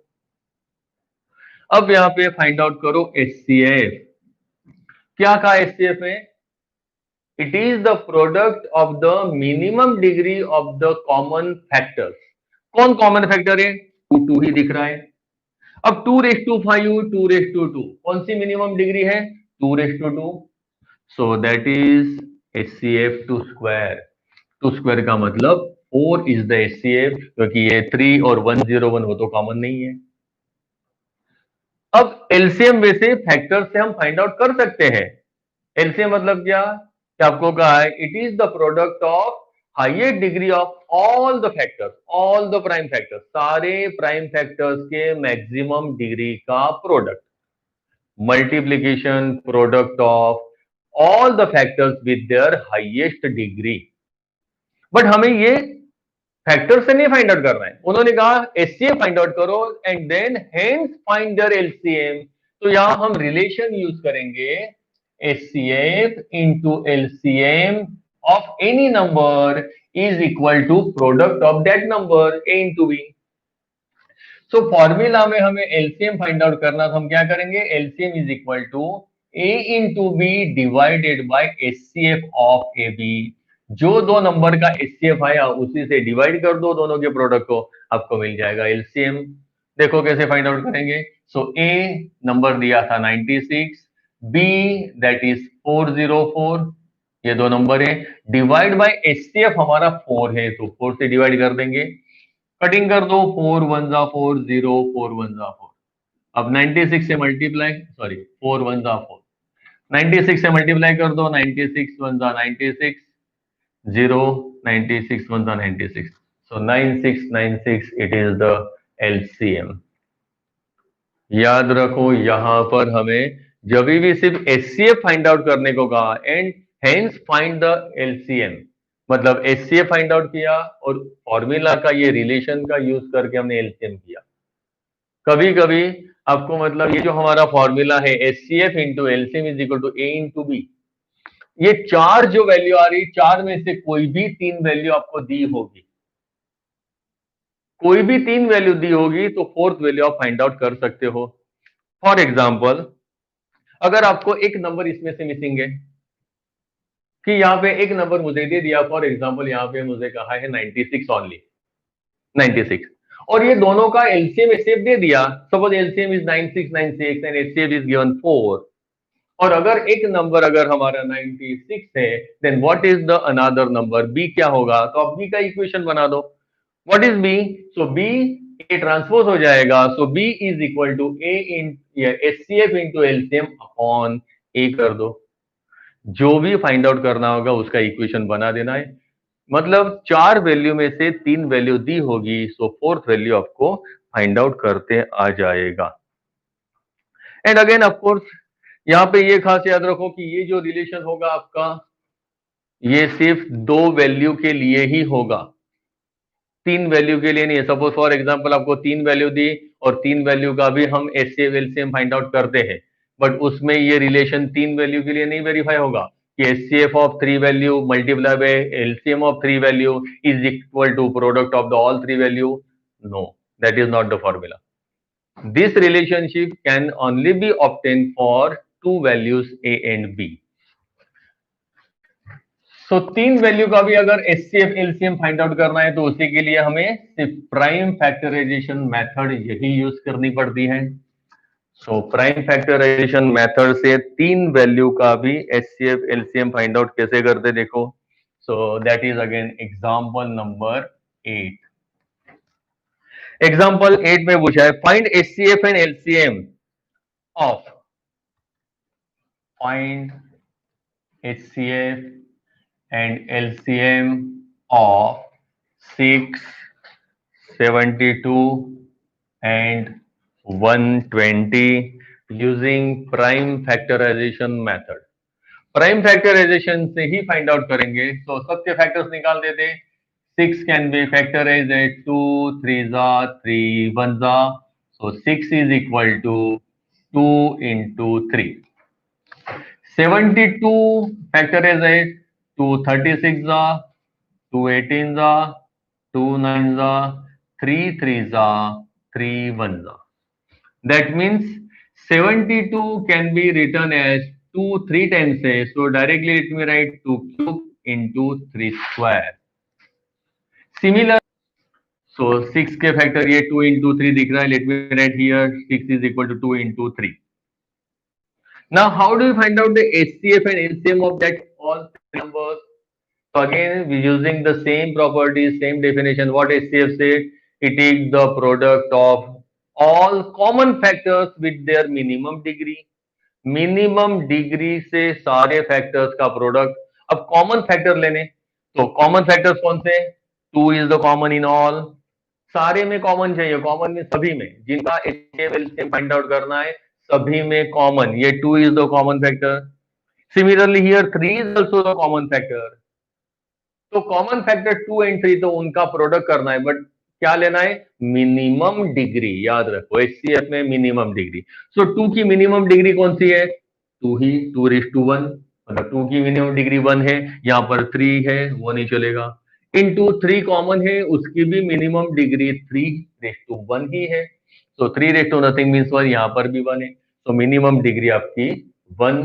अब यहां पे फाइंड आउट करो HCF। क्या कहा HCF में? It is the product of the minimum degree of the common factors. कौन कॉमन फैक्टर है? 2 ही दिख रहा है। अब 2 raised to 5 2 raised to 2 कौन सी मिनिमम डिग्री है? 2 raised to 2। So that is HCF 2 square. 2 square का मतलब 4 इज द HCF क्योंकि ये 3 और 101 वो तो कॉमन नहीं है। अब एलसीएम वैसे फैक्टर से हम फाइंड आउट कर सकते हैं। एलसीएम मतलब क्या, कि आपको कहा है it is the product of highest degree of all the factors, all the prime factors, सारे प्राइम फैक्टर्स के मैक्सिमम डिग्री का product, multiplication product of all the factors with there highest degree. But हमें ये factor से नहीं find out करना है, उन्होंने कहा एचसीएफ फाइंड आउट करो and then hence find their LCM. तो यहां हम रिलेशन यूज करेंगे, HCF into LCM of any number is equal to product of that number A into B. So formula में हमें एलसीएम फाइंड आउट करना, तो हम क्या करेंगे, LCM is equal to A into B divided by HCF of A B. जो दो number का एचसीएफ आया उसी से डिवाइड कर दो दोनों के प्रोडक्ट को, आपको मिल जाएगा एलसीएम। देखो कैसे फाइंड आउट करेंगे। सो ए नंबर दिया था 96, बी दैट इज 404, ये दो नंबर है, डिवाइड बाय एचसीएफ हमारा 4 है, तो 4 से डिवाइड कर देंगे, कटिंग कर दो, 4 1 जा 4, 0 4 1 जा 4। अब 96 से मल्टीप्लाई, सॉरी 4 1 जा 4, 96 से मल्टीप्लाई कर दो, 96 1 जा 96, 0 96 1 जा 96, सो 9696 इट इज द एलसीएम। याद रखो यहां पर हमें जब भी सिर्फ एचसीएफ फाइंड आउट करने को कहा and hence find the LCM, मतलब एचसीएफ फाइंड आउट किया और फॉर्मूला का ये रिलेशन का यूज करके हमने एलसीएम किया। कभी कभी आपको मतलब ये जो हमारा फॉर्मूला है HCF into LCM is equal to A into B, ये चार जो वैल्यू आ रही, चार में से कोई भी तीन वैल्यू आपको दी होगी, कोई भी तीन वैल्यू दी होगी तो फोर्थ वैल्यू आप फाइंड आउट कर सकते हो। फॉर एग्जाम्पल अगर आपको एक नंबर इसमें से मिसिंग है, कि यहाँ पे एक नंबर मुझे दे दिया, फॉर एग्जाम्पल यहाँ पे मुझे कहा है 96 ओनली, 96, और ये दोनों का एलसीएम एचसीएफ दे दिया, suppose LCM is 9696 and HCF is given 4, और अगर एक नंबर अगर हमारा 96 है, then what is the another number, B क्या होगा, तो आप बी का इक्वेशन बना दो। What is B, so B A transpose हो जाएगा, so B is equal to A in HCF into LCM upon A कर दो। जो भी फाइंड आउट करना होगा उसका इक्वेशन बना देना है, मतलब चार वैल्यू में से तीन वैल्यू दी होगी, सो फोर्थ वैल्यू आपको फाइंड आउट करते आ जाएगा। एंड अगेन ऑफ कोर्स यहां पे ये खास याद रखो कि ये जो रिलेशन होगा आपका, ये सिर्फ दो वैल्यू के लिए ही होगा, तीन वैल्यू के लिए नहीं है। सपोज फॉर एग्जांपल आपको तीन वैल्यू दी और तीन वैल्यू का भी हम एचसीएफ एलसीएम फाइंड आउट करते हैं, बट उसमें ये रिलेशन तीन वैल्यू के लिए नहीं वेरीफाई होगा कि HCF of three value multiply by LCM of three value is equal to product of the all three value. No, that is not the formula. This relationship can only be obtain for two values A and B. तो तीन value का भी अगर HCF LCM find out करना है तो उसी के लिए हमें सिर्फ प्राइम फैक्टराइजेशन मेथड यही यूज करनी पड़ती है। सो प्राइम फैक्टराइजेशन मेथड से तीन वैल्यू का भी एचसीएफ एलसीएम फाइंड आउट कैसे करते देखो। सो that is again example number 8। Example 8 में पूछा है find HCF and LCM of, find HCF and LCM of 6, 72 and 120 using prime factorization method। Prime factorization से ही फाइंड आउट करेंगे, तो सबके फैक्टर्स निकाल देते। 6 कैन बी फैक्टराइज एट 2 3 जा 3 1 जा, so 6 is equal to 2 into 3। 72 factorize at 2 36 जा 2 18 जा 2 9 जा 3 3 जा 3 1 जा। That means 72 can be written as 2 3 times है, so directly let me write 2 cube into 3 square। Similar, so 6 के फैक्टर ये 2 into 3 दिख रहा है, let me write here 6 is equal to 2 into 3। Now how do you find out the HCF and LCM of that all three numbers? So again, we using the same properties, same definition. What HCF said, it is the product of all common factors with there minimum degree. Minimum degree से सारे factors का product. अब common factor लेने, तो common factors कौन से? 2 is the common in all. सारे में कॉमन चाहिए, कॉमन में सभी में, जिनका एचसीएफ फाइंड आउट करना है सभी में कॉमन, ये 2 is the common factor. Similarly here 3 is also the common factor. तो कॉमन फैक्टर 2 एंड 3, तो उनका प्रोडक्ट करना है, बट क्या लेना है? Minimum degree. याद रखो एचसीएफ में मिनिमम डिग्री। सो 2 की मिनिमम डिग्री कौन सी है? 2 ही, 2:1, मतलब 2 की मिनिमम डिग्री 1 है, यहां पर 3 है, वो नहीं चलेगा। इनटू 3 कॉमन है, उसकी भी मिनिमम डिग्री 3:1 ही है। सो 3 नथिंग मीन्स 1, यहां पर भी 1 है, तो मिनिमम डिग्री आपकी 1।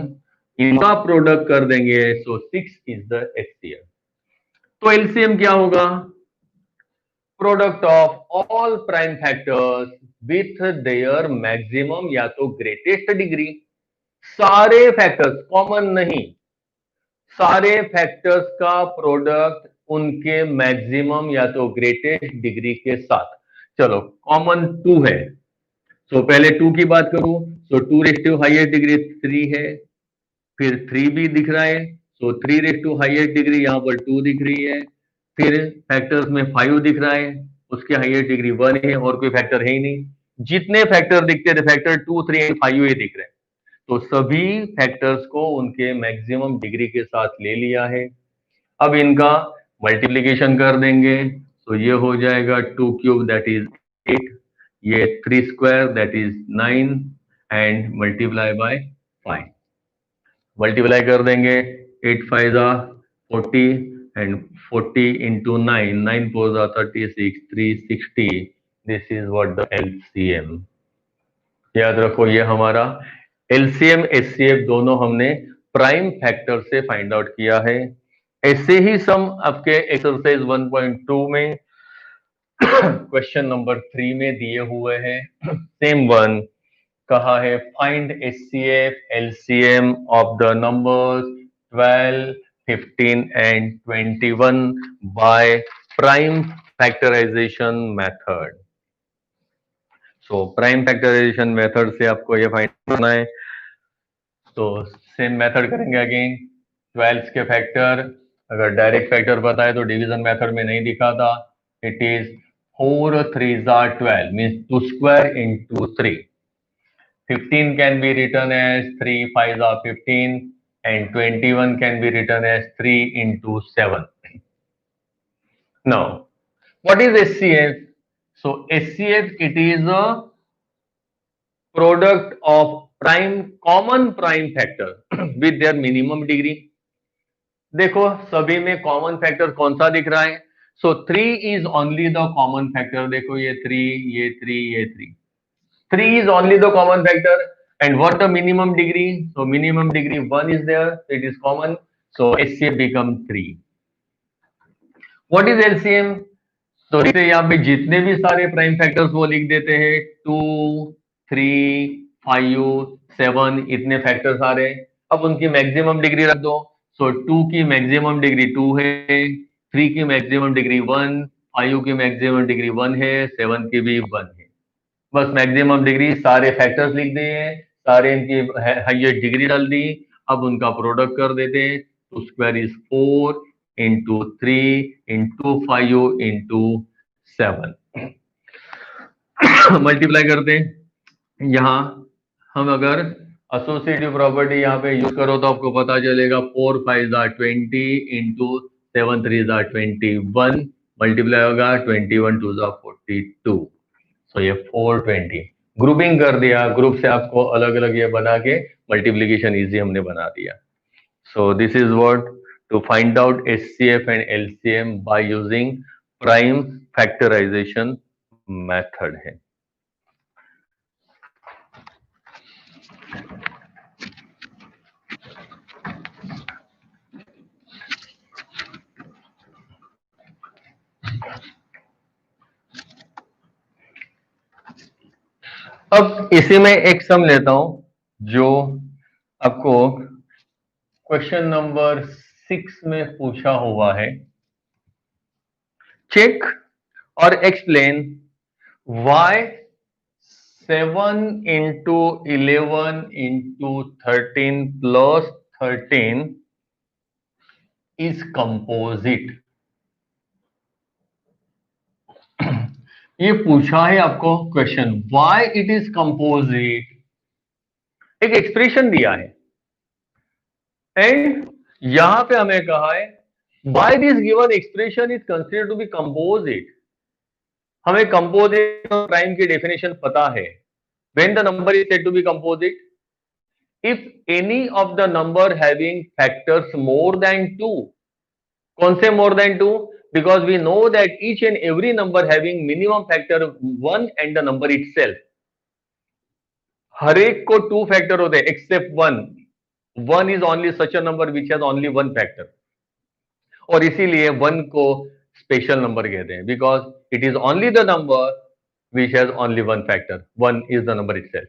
इनका प्रोडक्ट कर देंगे, सो 6 इज द एचसीएफ। तो एलसीएम क्या होगा? Product of all prime factors with their maximum या तो ग्रेटेस्ट डिग्री। सारे फैक्टर्स, कॉमन नहीं, सारे फैक्टर्स का प्रोडक्ट उनके मैक्सिमम या तो ग्रेटेस्ट डिग्री के साथ। चलो कॉमन 2 है, तो पहले 2 की बात करूं, तो 2 हाईएस्ट डिग्री 3 है, फिर 3 भी दिख रहा है, तो 3 हाईएस्ट डिग्री यहां पर 2 दिख रही है, फिर फैक्टर्स में 5 दिख रहा है, उसके हाईएस्ट डिग्री 1 है, और कोई फैक्टर है ही नहीं। जितने फैक्टर दिखते थे, फैक्टर 2, 3 एंड 5 ही दिख रहे हैं, तो सभी फैक्टर्स को उनके मैक्सिमम डिग्री के साथ ले लिया है। अब इनका मल्टीप्लीकेशन कर देंगे, तो ये हो जाएगा 2 क्यूब दैट इज 8, ये 3 square that is 9, and multiply by 5। Multiply कर देंगे, 8 5 जा 40, एंड 40 इंटू 9, 9 4 जा 36, 360। This is what the LCM. याद रखो ये हमारा एलसीएम एचसीएफ दोनों हमने प्राइम फैक्टर से फाइंड आउट किया है। ऐसे ही सम आपके एक्सरसाइज 1.2 में क्वेश्चन नंबर 3 में दिए हुए हैं, सेम वन। कहा है find HCF LCM of the numbers 12, 15 and 21 by prime factorization method. So prime factorization method से आपको ये फाइंड करना है, तो सेम मेथड करेंगे अगेन। 12 के फैक्टर, अगर डायरेक्ट फैक्टर पता है तो डिवीजन मेथड में नहीं दिखा था। It is 4 3 12 means 2 square into 3। 15 can be written as 3 5 are 15, and 21 can be written as 3 into 7. Now, what is SCF? So SCF, it is a product of common prime factor with their minimum degree. देखो सभी में common factor कौन सा दिख रहा है? सो 3 is only the common factor. देखो ये 3, ये 3, ये 3, 3 is only the common factor. And what the minimum degree? So minimum degree 1 is there, so it is common. So HCF becomes 3. What is LCM? तो इसे यहाँ पे जितने भी सारे प्राइम फैक्टर्स वो लिख देते हैं, 2, 3, 5, 7, इतने फैक्टर्स आ रहे हैं। अब उनकी मैक्सिमम डिग्री रख दो। सो 2 की मैक्सिमम डिग्री 2 है, 3 की मैक्सिमम डिग्री 1, 5 की मैक्सिमम डिग्री 1 है, 7 की भी 1 है। बस मैक्सिमम डिग्री सारे फैक्टर्स लिख दिए हैं, सारे इनकी हाईएस्ट डिग्री डाल दी। अब उनका प्रोडक्ट कर देते हैं, तो square is 4 into 3 into 5 into 7। Multiply करते हैं। यहाँ हम अगर एसोसिएटिव प्रॉपर्टी यहाँ पे यूज करो तो आपको पता चलेगा 4 5 20 इंटू 7 3 21, मल्टीप्लाई होगा 21 2 42। सो ये 420 ग्रुपिंग कर दिया, ग्रुप से आपको अलग अलग ये बना के मल्टीप्लीकेशन इजी हमने बना दिया। So this is what to find out HCF and LCM by using prime factorization method है। अब इसी में एक सम लेता हूं जो आपको क्वेश्चन नंबर 6 में पूछा हुआ है। चेक और explain why 7 into 11 into 13 plus 13 is composite. ये पूछा है आपको question, why it is composite. एक एक्सप्रेशन दिया है एंड यहां पे हमें कहा है why this given expression is considered to be composite. हमें कंपोजिट और प्राइम की डेफिनेशन पता है. When the number is said to be composite, if any of the number having factors more than 2. कौन से more than 2? Because we know that each and every number having minimum factor 1 and the number itself. हर एक को 2 factor होते हैं accept 1. 1 is only such a number which has only 1 factor. और इसीलिए 1 को special number कहते हैं, because it is only the number which has only 1 factor. 1 is the number itself.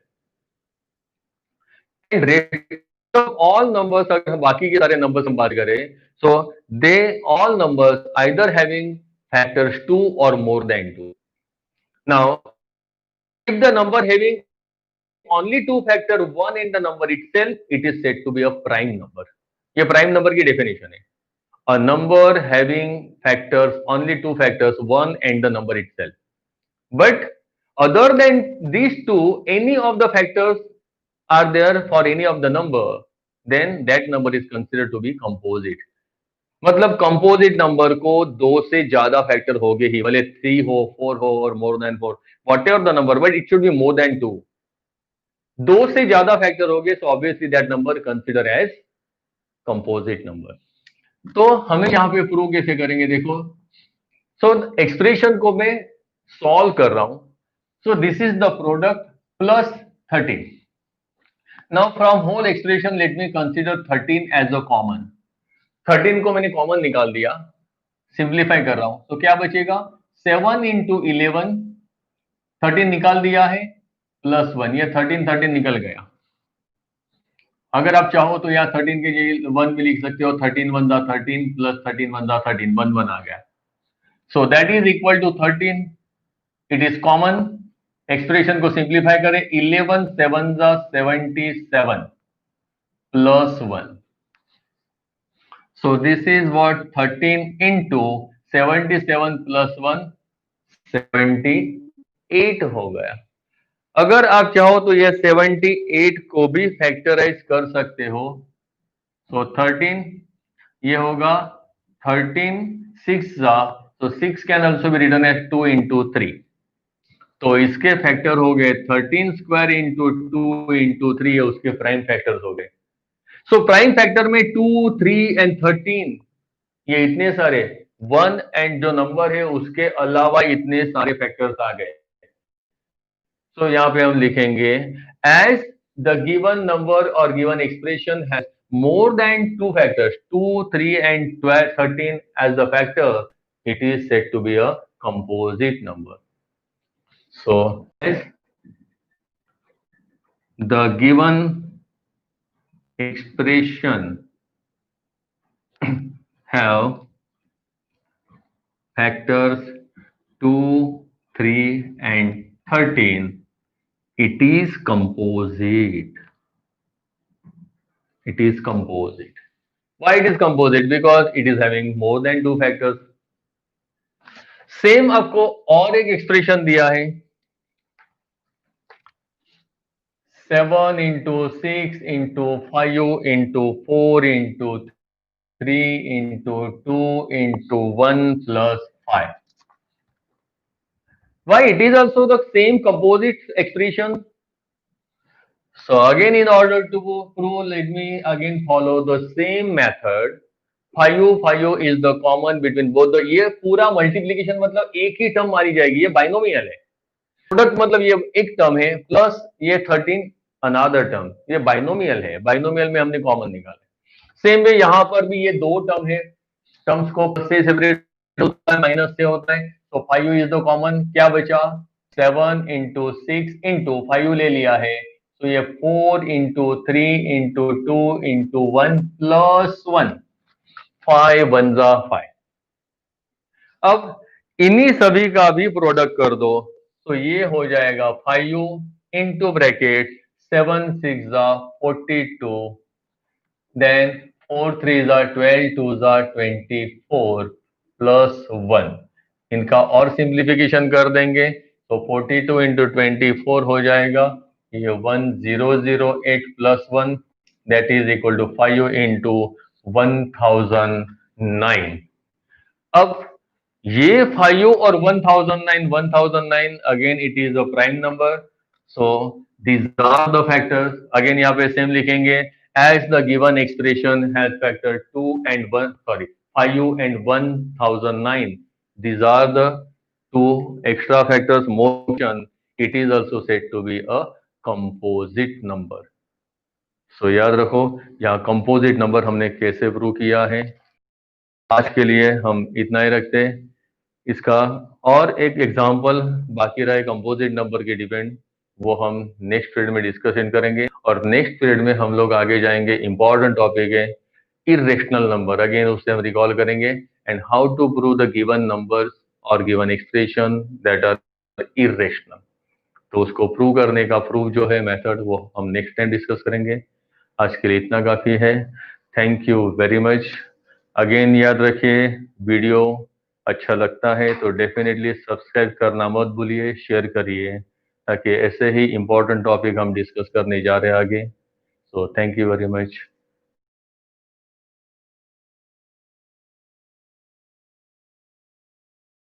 All numbers, अगर बाकी के सारे नंबर्स हम बात करें, so they all numbers either having factors 2 और more than 2. Now if the number having only 2 factor 1 in the number itself, it is said to be a prime number. ये prime number की definition है. A number having factors only 2 factors 1 and the number itself, but other than these two, any of the factors are there for any of the number, then that number is considered to be composite. मतलब composite number को 2 से ज्यादा factor होंगे ही, भले 3 हो, 4 हो और more then 4, whatever the number, but it should be more than 2. 2 से ज्यादा फैक्टर होंगे, so obviously that number consider as composite number. तो हमें यहां पे प्रूव कैसे करेंगे, देखो. सो एक्सप्रेशन को मैं सॉल्व कर रहा हूं. सो this is the product plus 13. Now from whole expression let me consider 13 as a common. 13 को मैंने कॉमन निकाल दिया, सिंप्लीफाई कर रहा हूं, तो क्या बचेगा 7 into 11. 13 निकाल दिया है प्लस 1, ये 13 निकल गया. अगर आप चाहो तो यहाँ 13 के जगह 1 भी लिख सकते हो. 13 1 दा 13 प्लस 13 1 दा 13, 1 1 आ गया. So that is equal to 13. It is common. Expression को सिंप्लीफाई करें, 11 7 जा 77 plus 1. So this is what 13 into 77 plus 1 78 हो गया. अगर आप चाहो तो यह 78 को भी फैक्टराइज कर सकते हो. सो 13 ये होगा 13 6 जा, तो 6 can also be written as 2 into 3. तो इसके फैक्टर हो गए 13 स्क्वायर इंटू 2 into 3, उसके प्राइम फैक्टर्स हो गए. सो प्राइम फैक्टर में 2 3 एंड 13, ये इतने सारे 1 एंड जो नंबर है उसके अलावा इतने सारे फैक्टर्स आ गए. सो यहां पे हम लिखेंगे एज द गिवन नंबर और given expression has more than 2 factors, 2 3 and 13 as the factor, it is said to be a composite number. So the given expression have factors 2, 3 and 13. It is composite. It is composite. Why it is composite? Because it is having more than 2 factors. Same आपको और एक expression दिया है, 7 into 6 into 5 into 4 into 3 into 2 into 1 plus 5. Why it is also the same composite expression? So again, in order to prove, let me again follow the same method. 5 is the common between both the, ये पूरा multiplication मतलब एक ही term मारी जाएगी, ये binomial है. Product मतलब ये एक टर्म है प्लस ये 13 अनदर टर्म, ये बाइनोमियल है. बाइनोमियल में हमने कॉमन निकाला. सेम वे यहां पर भी ये दो टर्म है, टर्म्स को प्लस से सेपरेट होता है, माइनस से होता है. तो 5 इज द कॉमन. क्या बचा 7 into 6 into 5 ले लिया है, तो ये 4 into 3 into 2 into 1 plus 1, 5 1 जा 5. अब इन्हीं सभी का भी प्रोडक्ट कर दो, तो ये हो जाएगा 5 into bracket 7 6 are 42, then 4 3 are 12, 2 are 24 plus 1. इनका और सिंप्लीफिकेशन कर देंगे तो 42 इंटू 24 हो जाएगा, ये 1008 plus 1 that is equal to 5 into 1009. अब ये 5 और 1009 again it is a prime number, so these are the factors. Again यहाँ पे सेम लिखेंगे as the given expression has factor 2 and 1, sorry, 5 and 1009. These are the two extra factors motion. It is also said to be a composite number. So याद रखो यहाँ composite number हमने कैसे prove किया है. आज के लिए हम इतना ही रखते हैं. इसका और एक एग्जांपल बाकी रहा है कंपोजिट नंबर के डिपेंड, वो हम नेक्स्ट पीरियड में डिस्कशन करेंगे. और नेक्स्ट पीरियड में हम लोग आगे जाएंगे, इंपॉर्टेंट टॉपिक है इरेशनल नंबर. अगेन उससे हम रिकॉल करेंगे and how to prove the given numbers और given expression that are irrational. तो उसको प्रूव करने का प्रूफ जो है मेथड, वो हम नेक्स्ट टाइम डिस्कस करेंगे. आज के लिए इतना काफी है. Thank you very much. Again याद रखिए, वीडियो अच्छा लगता है तो डेफिनेटली सब्सक्राइब करना मत भूलिए, शेयर करिए ताकि ऐसे ही इंपॉर्टेंट टॉपिक हम डिस्कस करने जा रहे हैं आगे. So thank you very much.